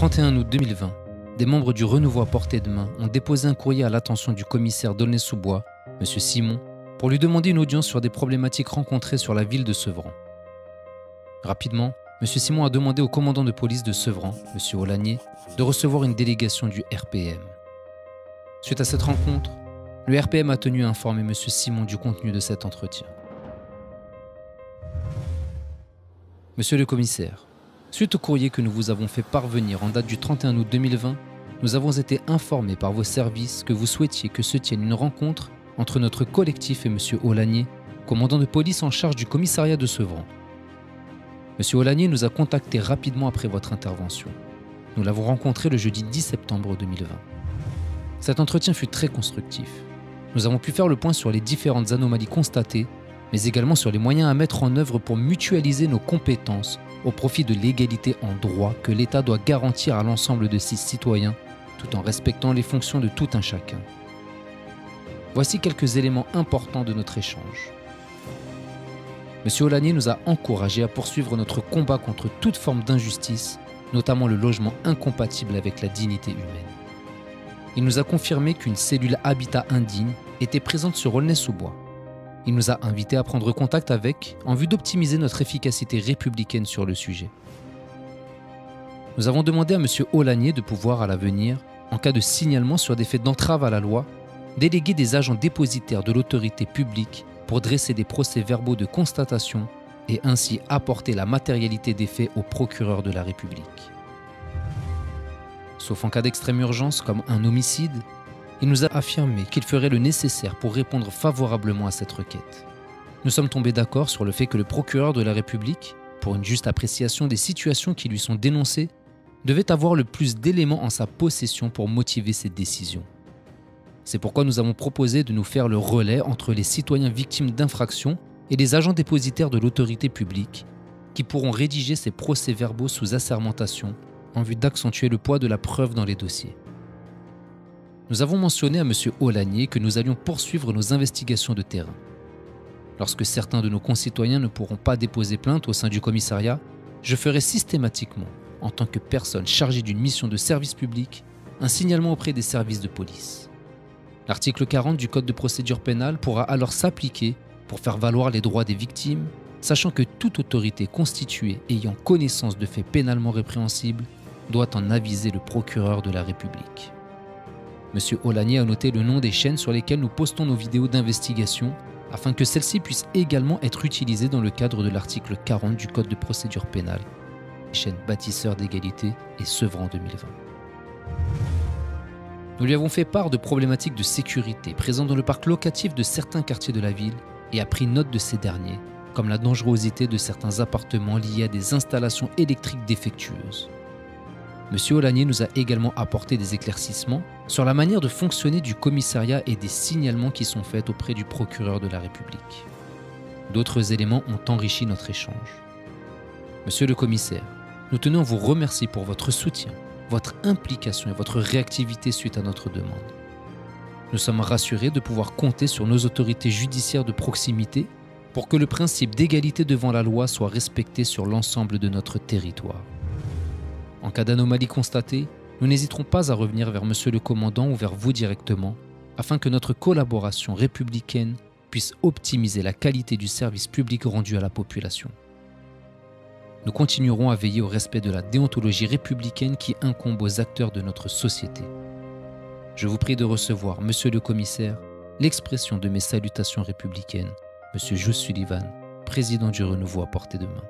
31 août 2020, des membres du Renouveau à portée de main ont déposé un courrier à l'attention du commissaire d'Aulnay-sous-Bois, M. Simon, pour lui demander une audience sur des problématiques rencontrées sur la ville de Sevran. Rapidement, M. Simon a demandé au commandant de police de Sevran, M. Aulagnier, de recevoir une délégation du RPM. Suite à cette rencontre, le RPM a tenu à informer M. Simon du contenu de cet entretien. Monsieur le commissaire, suite au courrier que nous vous avons fait parvenir en date du 31 août 2020, nous avons été informés par vos services que vous souhaitiez que se tienne une rencontre entre notre collectif et M. Aulagnier, commandant de police en charge du commissariat de Sevran. M. Aulagnier nous a contactés rapidement après votre intervention. Nous l'avons rencontré le jeudi 10 septembre 2020. Cet entretien fut très constructif. Nous avons pu faire le point sur les différentes anomalies constatées, mais également sur les moyens à mettre en œuvre pour mutualiser nos compétences au profit de l'égalité en droit que l'État doit garantir à l'ensemble de ses citoyens, tout en respectant les fonctions de tout un chacun. Voici quelques éléments importants de notre échange. M. Aulagnier nous a encouragés à poursuivre notre combat contre toute forme d'injustice, notamment le logement incompatible avec la dignité humaine. Il nous a confirmé qu'une cellule habitat indigne était présente sur Aulnay-sous-Bois. Il nous a invités à prendre contact avec, en vue d'optimiser notre efficacité républicaine sur le sujet. Nous avons demandé à M. Aulagnier de pouvoir, à l'avenir, en cas de signalement sur des faits d'entrave à la loi, déléguer des agents dépositaires de l'autorité publique pour dresser des procès-verbaux de constatation et ainsi apporter la matérialité des faits au procureur de la République. Sauf en cas d'extrême urgence comme un homicide, il nous a affirmé qu'il ferait le nécessaire pour répondre favorablement à cette requête. Nous sommes tombés d'accord sur le fait que le procureur de la République, pour une juste appréciation des situations qui lui sont dénoncées, devait avoir le plus d'éléments en sa possession pour motiver ses décisions. C'est pourquoi nous avons proposé de nous faire le relais entre les citoyens victimes d'infractions et les agents dépositaires de l'autorité publique, qui pourront rédiger ces procès-verbaux sous assermentation en vue d'accentuer le poids de la preuve dans les dossiers. Nous avons mentionné à M. Aulagnier que nous allions poursuivre nos investigations de terrain. Lorsque certains de nos concitoyens ne pourront pas déposer plainte au sein du commissariat, je ferai systématiquement, en tant que personne chargée d'une mission de service public, un signalement auprès des services de police. L'article 40 du Code de procédure pénale pourra alors s'appliquer pour faire valoir les droits des victimes, sachant que toute autorité constituée ayant connaissance de faits pénalement répréhensibles doit en aviser le procureur de la République. M. Aulagnier a noté le nom des chaînes sur lesquelles nous postons nos vidéos d'investigation afin que celles-ci puissent également être utilisées dans le cadre de l'article 40 du Code de procédure pénale. Les chaînes Bâtisseurs d'égalité et Sevran 2020. Nous lui avons fait part de problématiques de sécurité présentes dans le parc locatif de certains quartiers de la ville et a pris note de ces derniers, comme la dangerosité de certains appartements liés à des installations électriques défectueuses. M. Aulagnier nous a également apporté des éclaircissements sur la manière de fonctionner du commissariat et des signalements qui sont faits auprès du procureur de la République. D'autres éléments ont enrichi notre échange. Monsieur le commissaire, nous tenons à vous remercier pour votre soutien, votre implication et votre réactivité suite à notre demande. Nous sommes rassurés de pouvoir compter sur nos autorités judiciaires de proximité pour que le principe d'égalité devant la loi soit respecté sur l'ensemble de notre territoire. En cas d'anomalie constatée, nous n'hésiterons pas à revenir vers Monsieur le Commandant ou vers vous directement, afin que notre collaboration républicaine puisse optimiser la qualité du service public rendu à la population. Nous continuerons à veiller au respect de la déontologie républicaine qui incombe aux acteurs de notre société. Je vous prie de recevoir, Monsieur le Commissaire, l'expression de mes salutations républicaines, Monsieur Jules Sullivan, président du Renouveau à portée de main.